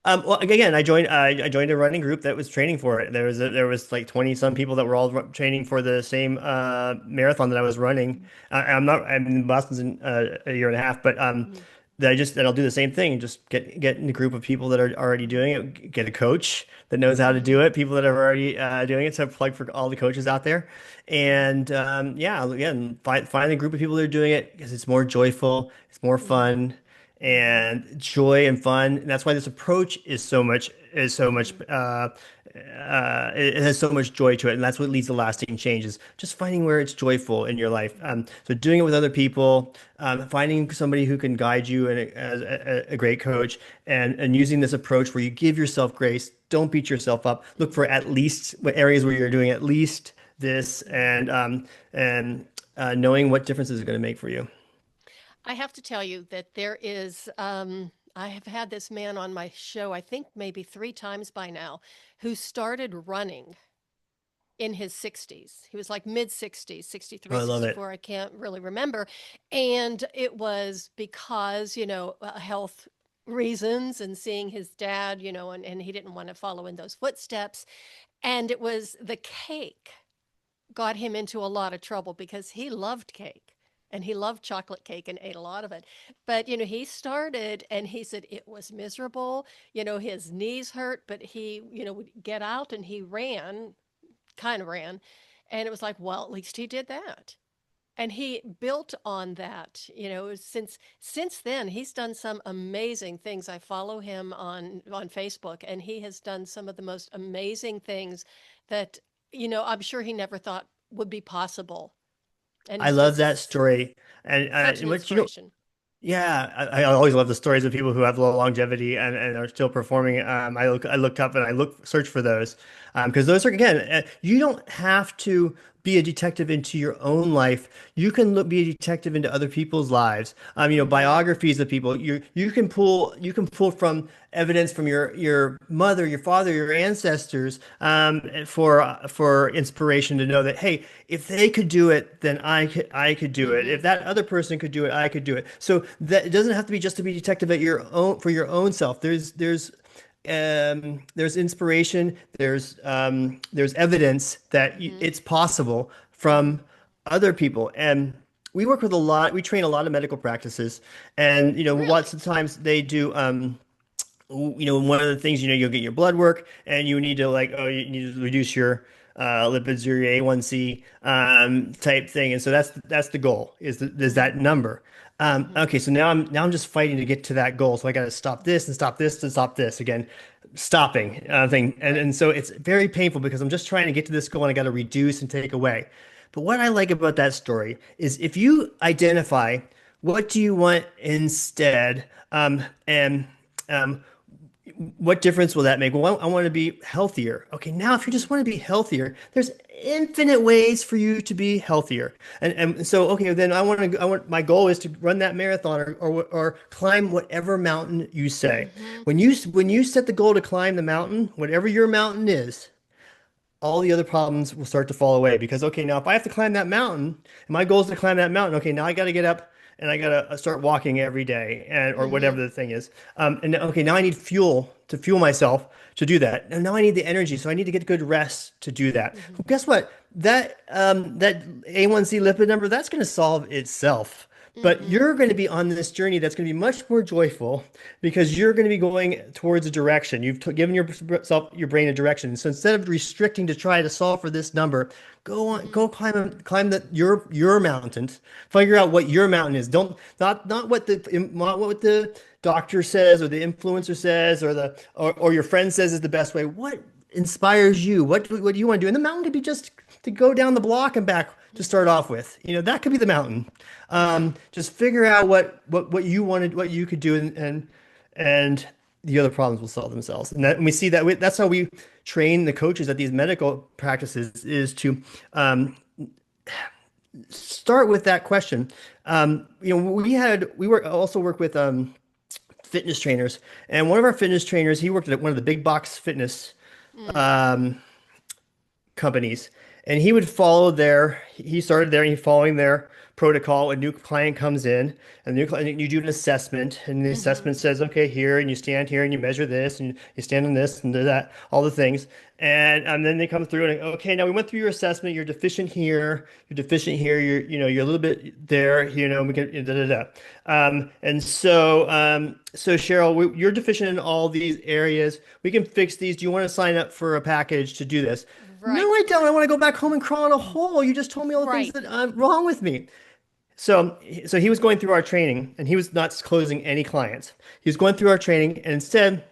Well, again, I joined a running group that was training for it. There was like 20 some people that were all training for the same marathon that I was running. I'm in Boston's in a year and a half, but Mhm. that I'll do the same thing. Just get in a group of people that are already doing it. Get a coach that knows how to do Mhm. it. People that are already doing it. So plug for all the coaches out there. Mhm. And yeah, again, find a group of people that are doing it, because it's more joyful, it's more Mhm. fun, Mhm. and joy and fun. And that's why this approach is so much Mhm. it has so much joy to it, and that's what leads to lasting changes. Just finding where it's joyful in your life. So doing it with other people, finding somebody who can guide you, and as a great coach, and using this approach where you give yourself grace. Don't beat yourself up. Look for Mhm. at least areas where you're doing at least this, Mhm. and knowing what difference is going to make for you. I have to tell you that there is, I have had this man on my show, I think maybe three times by now, who started running in his 60s. He was like mid 60s, Oh, 63, I love it. 64. I can't really remember. And it was because, health reasons, and seeing his dad, and he didn't want to follow in those footsteps. And it was the cake got him into a lot of trouble because he loved cake and he loved chocolate cake and ate a lot of it. But, he started and he said it was miserable. His knees hurt, but he, would get out and he ran, kind of ran. And it was like, well, at least he did that. And he built on that, since then he's done some amazing things. I follow him on Facebook, and he has done some of the most amazing things that, I'm sure he never thought would be possible. And I he's love that just story. such an And what you know, inspiration. yeah, I always love the stories of people who have low longevity and are still performing. I looked up and search for those because those are again, you don't have to be a detective into your own life. You can be a detective into other people's lives. Hmm. Biographies of people. You can pull from evidence from your mother, your father, your ancestors for inspiration to know that, hey, if they could do it, then I could do it. If Hmm. that other person could do it, I could do it. So that it doesn't have to be just to be detective at your own for your own self. There's inspiration. There's evidence that Hmm. it's possible Hmm. from other people. And we work with a lot. We train a lot of medical practices, and lots Really? of times they do. One of the things, you'll get your blood work and you need to you need to reduce your lipids or your A1C type thing. And so that's the goal is Hmm. that number. Hmm. Okay, so now I'm just fighting to get to that goal. So I got to stop this and stop this and stop this again, stopping thing. And Right. and so it's very painful because I'm just trying to get to this goal and I got to reduce and take away. But what I like about that story is if you identify what do you want instead, and um, what difference will that make? Well, I want to be healthier. Okay, now if you Hmm. just want to be healthier, there's infinite ways for you to be healthier. And so okay, then my goal is to run that marathon or climb whatever mountain you say. Hmm. When you set the goal to climb the mountain, whatever your mountain is, all the other problems will start to fall away because okay, now if I have to climb that mountain and my goal is to climb that mountain, okay, now I got to get up and I got to start walking every day and or Hmm. whatever the thing is. And okay, now I need fuel to fuel myself to do that. And now I need the energy, so I need to get good rest to do that. Hmm. Well, guess what? That A1C lipid number, that's going to solve itself. But Hmm. you're going to be on this journey that's going to be much more joyful because you're going to be going towards a direction. You've given your brain a direction. So instead of restricting to try to solve for this number, go on, Hmm. go climb your mountain. Figure out what your mountain is. Don't not what the doctor says or the influencer says or your friend says is the best way. What inspires you? What do you want to do? And the mountain could be just to go down the block and back to start off with. That could be the mountain. Just figure out what you wanted, what you could do, and the other problems will solve themselves. And we see that's how we train the coaches at these medical practices is to start with that question. We work with fitness trainers, and one of our fitness trainers, he worked at one of the big box fitness Hmm. um, companies, and he started there and he's following their protocol. A new client comes in, and the new client, you do an assessment, and the Hmm. assessment says, okay, here, and you stand here and you measure this and you stand on this and do that, all the things. And then they come through and okay, now we went through your assessment. You're deficient here. You're deficient here. You're a little bit there. We can da da da. So Cheryl, you're deficient in all these areas. We can fix these. Do you want to sign up for a package to do this? No, Right. I don't. I want to go back home and crawl in a hole. You just told me all the things Right. that are wrong with me. So he was going through our training and he was not closing any clients. He was going through our training and instead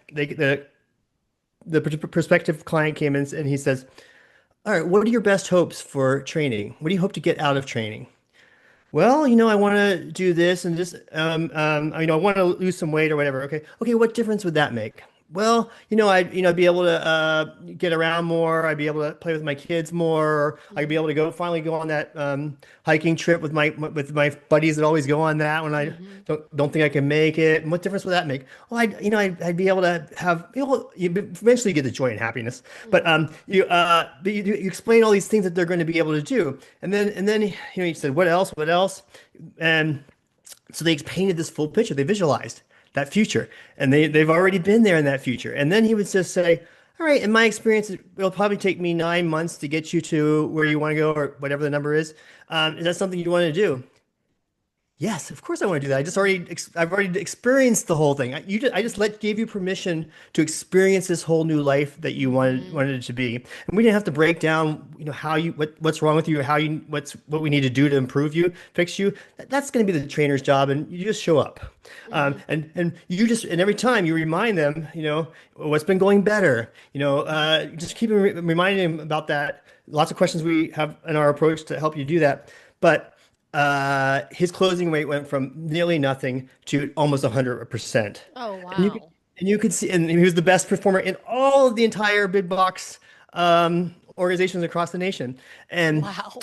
the prospective client came in and he says, "All right, what are your best hopes for training? What do you hope to get out of training?" Well, I want to do this and this. I want to lose some weight or whatever. Okay, okay. What difference would that make? Well, I'd be able to get around more. I'd be able to play with my kids more. Or I'd be Hmm. able to finally go on that hiking trip with my buddies that always go on that when I Hmm. don't think I can make it. And what difference would that make? Well, I'd be able to have you eventually get the joy and happiness. But Hmm. you explain all these things that they're going to be able to do, and then he said, "What else? What else?" And so they painted this full picture. They visualized that future, and they've already been there in that future. And then he would just say, All right, in my experience, it'll probably take me 9 months to get you to where you want to go or whatever the number is. Is that something you want to do? Yes, of course I want to do that. I've already experienced the whole thing. I just gave you permission to experience this whole new life that you wanted it to be. And we didn't have to break down, how what's wrong with you, what we need to do to improve you, fix you. That's going to be the trainer's job, and you just show up. And every time you remind them, what's been going better. Just keep reminding them about that. Lots of questions we have in our approach to help you do that, but. His closing rate went from nearly nothing to almost 100%. Oh, And you could, wow. and you could see, and he was the best performer in all of the entire big box organizations across the nation. And Wow.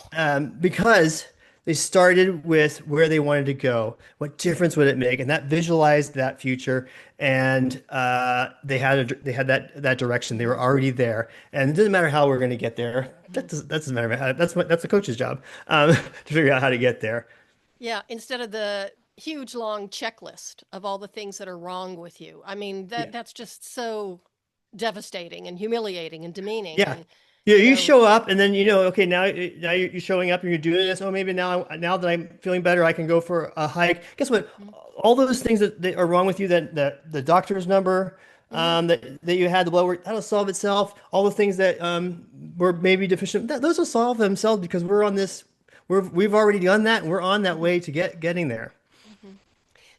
because they started with where they wanted to go, what difference would it make, and that visualized that future, and they had that direction. They were already there, and it doesn't matter how we're going to get there. That doesn't matter. That's the coach's job to figure out how to get there. Yeah, instead of the huge long checklist of all the things that are wrong with you. I mean, Yeah. that's just so devastating and humiliating and demeaning. Yeah. And, Yeah, you you know, show up and then okay, now you're showing up and you're doing this. Oh, maybe now that I'm feeling better, I can go for a hike. Guess what? All those things that are wrong with you, that the doctor's number, mhm, that you had, the blood work, that'll solve itself. All the things that were maybe deficient, those will solve themselves because we've already done that and we're on that mhm, way to getting there. mhm.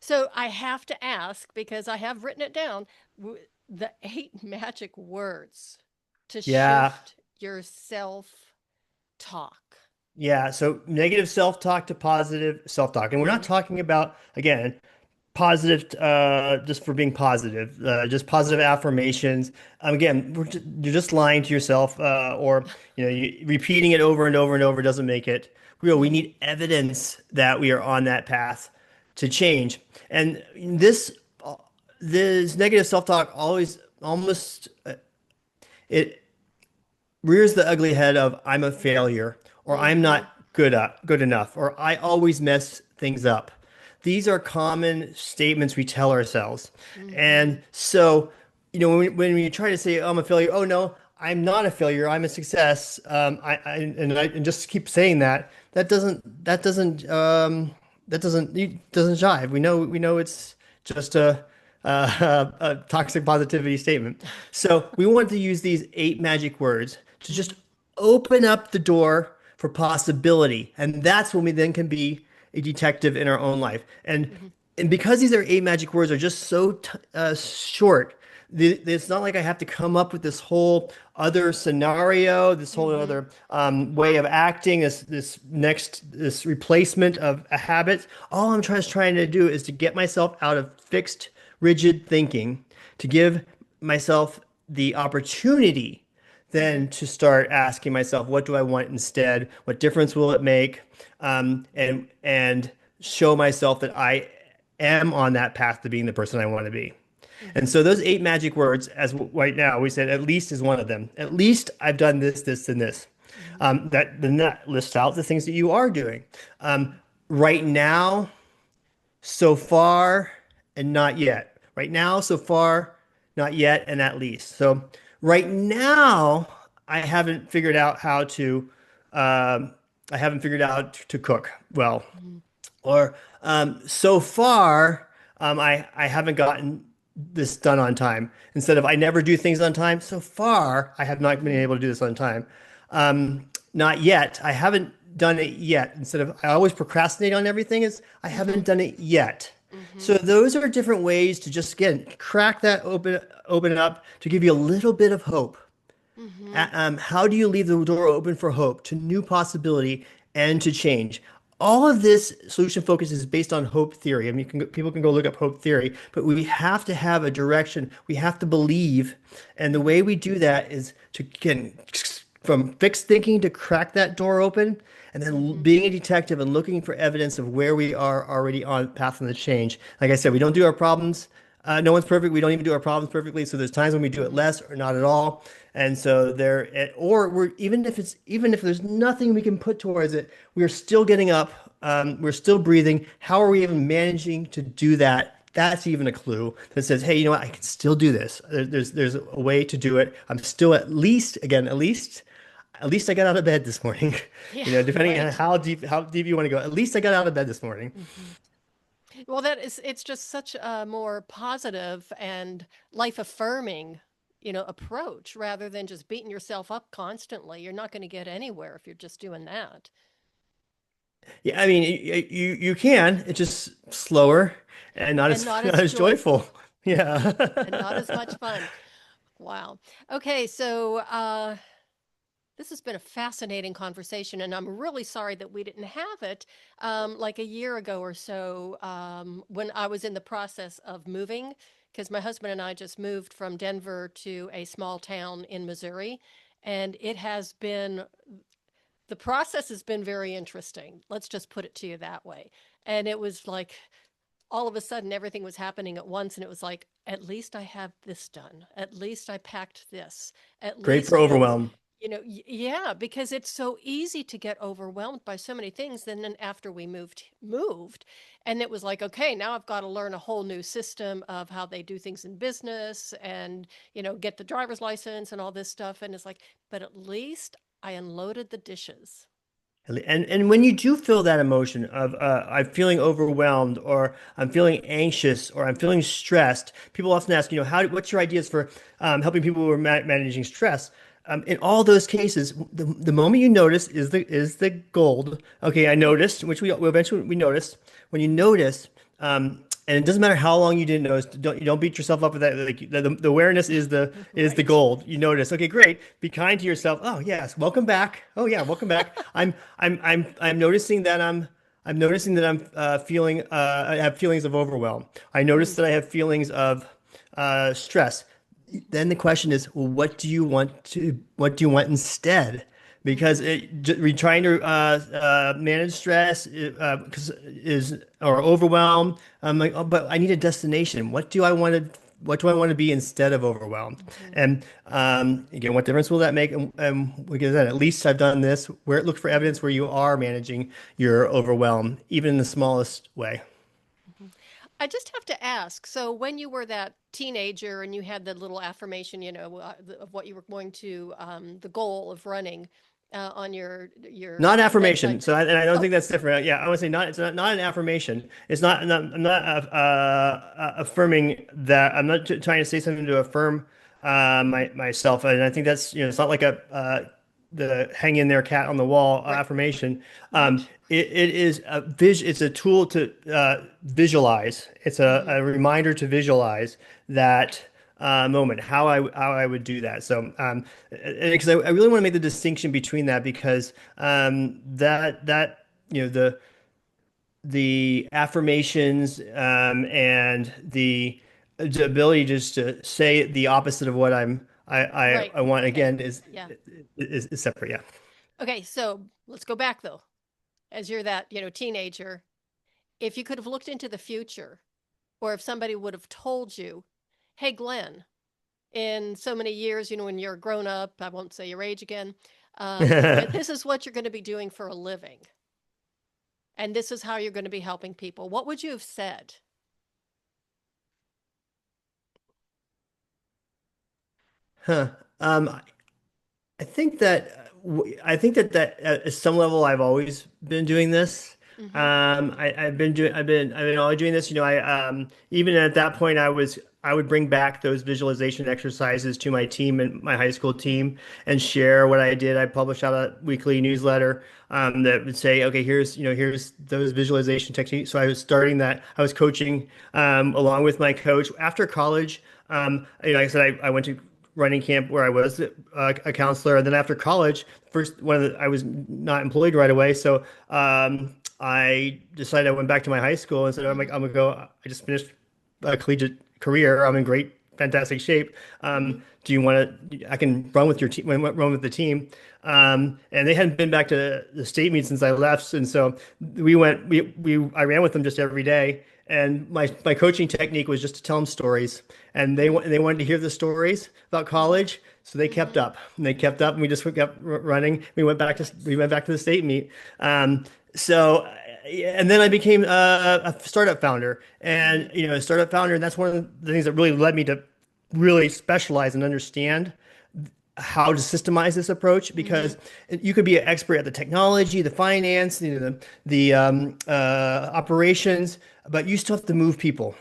So I have to ask, because I have written it down, the 8 magic words to Yeah. shift your self-talk. Yeah, so negative self-talk to positive self-talk. And we're not Mhm, talking about, again, positive just for being positive, just positive affirmations. Again, you're just lying to yourself, or repeating it over and over and over doesn't make it real. We mhm, need evidence that we are on that path to change. And this negative self-talk always almost it rears the ugly head of I'm a failure or I'm mhm, not good enough or I always mess things up. These are common statements we tell ourselves. mhm, And so, when we try to say, oh, I'm a failure, oh no, I'm not a failure, I'm a success. And just keep saying that. That doesn't jive. We know it's just a toxic positivity statement. So we want to use these 8 magic words to just mhm, open up the door for possibility. And that's when we then can be a detective in our own life. mhm, And because these are 8 magic words are just so short, it's not like I have to come up with this whole other scenario, this whole mhm, other way of acting, this replacement of a habit. All I'm trying to do is to get myself out of fixed, rigid thinking, to give myself the opportunity mhm, then to start asking myself, what do I want instead? What difference will it make? And show myself that I am on that path to being the person I want to be. And mhm, so those 8 magic words, as right now we said, at least is one of them. At least I've done this, this, and this. mhm, That lists out the things that you are doing. Right now, so far, and not yet. Right now, so far, not yet, and at least. So right now, I haven't figured out how to. I haven't figured out to cook well, mhm, or so far, I haven't gotten this done on time. Instead of I never do things on time, so far I have not been mhm, able to do this on time. Not yet. I haven't done it yet. Instead of I always procrastinate on everything, is I mhm, haven't done it yet. mhm, So those are different ways to just again crack that open up to give you a little bit of hope. mhm, How do you leave the door open for hope, to new possibility, and to change? All of this solution focus is based on hope theory. I mean, people can go look up hope theory, but we have to have a direction. We have to believe, and the way mhm, we do that is to again from fixed thinking to crack that door open, and then mhm, being a detective and looking for evidence of where we are already on path on the change. Like I said, we don't do our problems. No one's perfect. We don't even do our problems perfectly. So there's times when we do it mhm, less or not at all. And so or we're even if there's nothing we can put towards it, we're still getting up. We're still breathing. How are we even managing to do that? that's even a clue that says, hey, you know what? I can still do this. There's a way to do it. I'm still at least I got out of bed this morning. Yeah, You know, depending on right. how deep you want to go. At least I got out of bed this morning. Hmm. Well, it's just such a more positive and life affirming, approach rather than just beating yourself up constantly. You're not going to get anywhere if you're just doing that. Yeah, I mean, you can. It's just slower and not And as not not as as joyful. joyful. Yeah. And not as much fun. Wow. Okay, so this has been a fascinating conversation, and I'm really sorry that we didn't have it like a year ago or so when I was in the process of moving, because my husband and I just moved from Denver to a small town in Missouri, and the process has been very interesting. Let's just put it to you that way. And it was like all of a sudden everything was happening at once, and it was like, at least I have this done, at least I packed this, at Great for least overwhelm. yeah, because it's so easy to get overwhelmed by so many things. Then after we moved, and it was like, okay, now I've got to learn a whole new system of how they do things in business, and get the driver's license and all this stuff. And it's like, but at least I unloaded the dishes. And when you do feel that emotion of I'm feeling overwhelmed or I'm feeling anxious or I'm feeling stressed, people often ask, what's your ideas for helping people who are managing stress? In all those cases, the moment you notice is the gold. Okay, I noticed, which we eventually we noticed. When you notice, and it doesn't matter how long you didn't notice. You don't beat yourself up with that. Like the awareness is the Right. gold. You notice. Okay, great. Be kind to yourself. Oh yes, welcome back. Oh yeah, welcome back. I'm noticing that I'm feeling I have feelings of overwhelm. I notice Mm, that I have feelings of stress. Then the question is, well, what do you want instead? Because mhm. we're trying to manage stress or overwhelm. I'm like, oh, but I need a destination. What do I want to be instead of overwhelmed? Mhm. And again, what difference will that make? And because then at least I've done this. Look for Mhm. evidence where you are managing your overwhelm, even in the smallest way. Mhm. I just have to ask, so when you were that teenager and you had the little affirmation, of what you were going to, the goal of running on your Not affirmation. bedside So, table. and I don't Oh, think that's different. Yeah, I would say not. It's not an affirmation. I'm not affirming that. I'm not trying to say something to affirm myself. And I think that's it's not like the hang in there cat on the wall right, affirmation. right. It is It's a tool to visualize. It's Hmm. a reminder to visualize that moment, how I would do that. So, because I really want to make the distinction between that because that the affirmations and the ability just to say the opposite of what Right. I want Okay. again Yeah. is separate. Yeah. Okay. So let's go back though. As you're that, teenager, if you could have looked into the future, or if somebody would have told you, hey, Glenn, in so many years, when you're grown up, I won't say your age again, this is what you're going to be doing for a living. And this is how you're going to be helping people. What would you have said? Huh. Um, I think that at some level I've always been doing this. Mm-hmm. I've been always doing this. Even at that point, I would bring back those visualization exercises to my team and my high school team and share what I did. I published out a weekly newsletter that would say, okay, here's those visualization techniques. So I was starting that. I was coaching along with my coach after college. Like I said, I went to running camp where I was a counselor. And then after college, I was not employed right away. So I decided I went back to my high school and said, I'm like, Mm-hmm. I'm gonna go. I just finished a collegiate career. I'm in great, fantastic shape. Mm-hmm. Do you want to? I can run with your team. Run with the team. And they hadn't been back to the state meet since I left, and so we went. I ran with them just every day. And my coaching technique was just to tell them stories, and they wanted to hear the stories about Mm-hmm. college, so they kept Mm-hmm. up, and we just kept running. We went back to Nice. the state meet. So and then I became a startup founder, Mm-hmm. and a startup founder, and that's one of the things that really led me to really specialize and understand how to systemize this approach, Mm-hmm. because you could be an expert at the technology, the finance, the operations, but you still have to move people.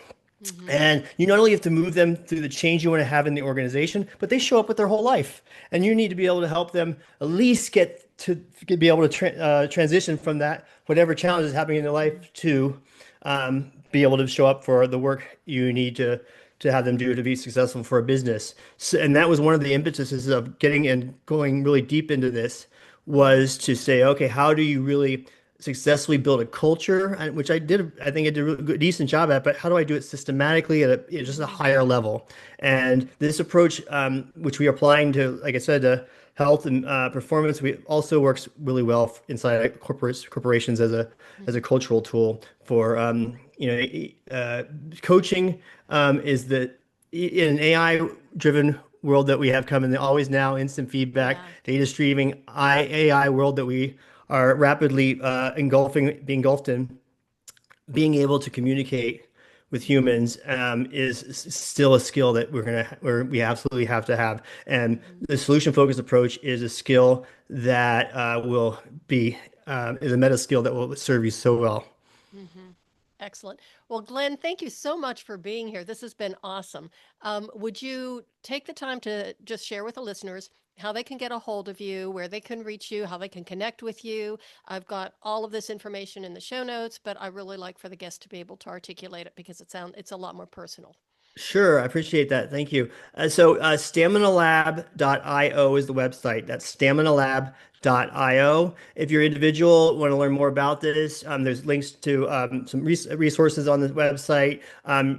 Mm-hmm. And you not only have to move them through the change you want to have in the organization, but they show up with their whole life. And you need to be able to help them at least be able to transition from that, whatever challenge is happening in their life, to be able to show up for the work you need to have them do to be successful for a business. So, and that was one of the impetuses of getting and going really deep into this, Mm-hmm. was to say, okay, how do you really successfully build a culture, which I think I did a really decent job at, but how do I do it systematically at just a Mm-hmm. higher level? And this approach, which we are applying to, like I said, health and performance, we also works really well inside corporations as a cultural tool for coaching. Is that in an AI driven world that we have coming, always now, instant feedback, Yeah. data streaming, AI world that we are rapidly being engulfed in, being able to communicate with humans is still a skill that we absolutely have to have. And Mm-hmm. the solution focused approach is a skill that will be is a meta skill that will serve you so well. Mm-hmm. Excellent. Well, Glenn, thank you so much for being here. This has been awesome. Would you take the time to just share with the listeners how they can get a hold of you, where they can reach you, how they can connect with you? I've got all of this information in the show notes, but I really like for the guest to be able to articulate it because it's a lot more personal. Sure, I appreciate that. Thank you. Staminalab.io is the website. That's staminalab.io. If you're an individual, want to learn more about this, there's links to some resources on the website.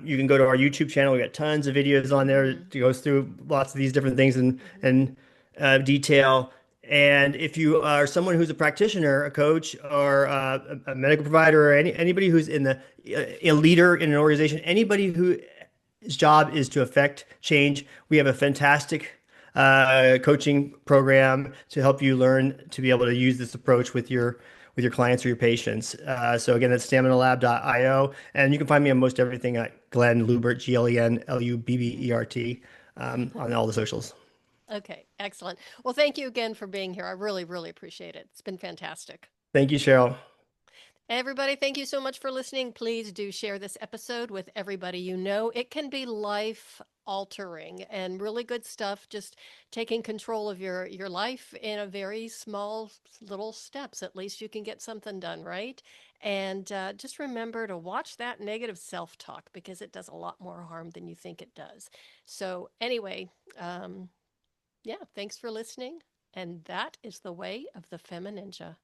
You can go to our YouTube channel. We got tons of videos on there Mm-hmm. to go through lots of these different things in, Mm-hmm. in detail. And if you are someone who's a practitioner, a coach, or a medical provider, or anybody who's in a leader in an organization, anybody who his job is to affect change. We have a fantastic coaching program to help you learn to be able to use this approach with your clients or your patients. So again, that's staminalab.io, and you can find me on most everything at Glen Lubbert, GLEN LUBBERT, on all the socials. Okay, excellent. Well, thank you again for being here. I really, really appreciate it. It's been fantastic. Thank you, Cheryl. Everybody, thank you so much for listening. Please do share this episode with everybody you know. It can be life altering and really good stuff, just taking control of your life in a very small little steps. At least you can get something done, right? And just remember to watch that negative self-talk because it does a lot more harm than you think it does. So anyway, yeah, thanks for listening. And that is the way of the FemiNinja.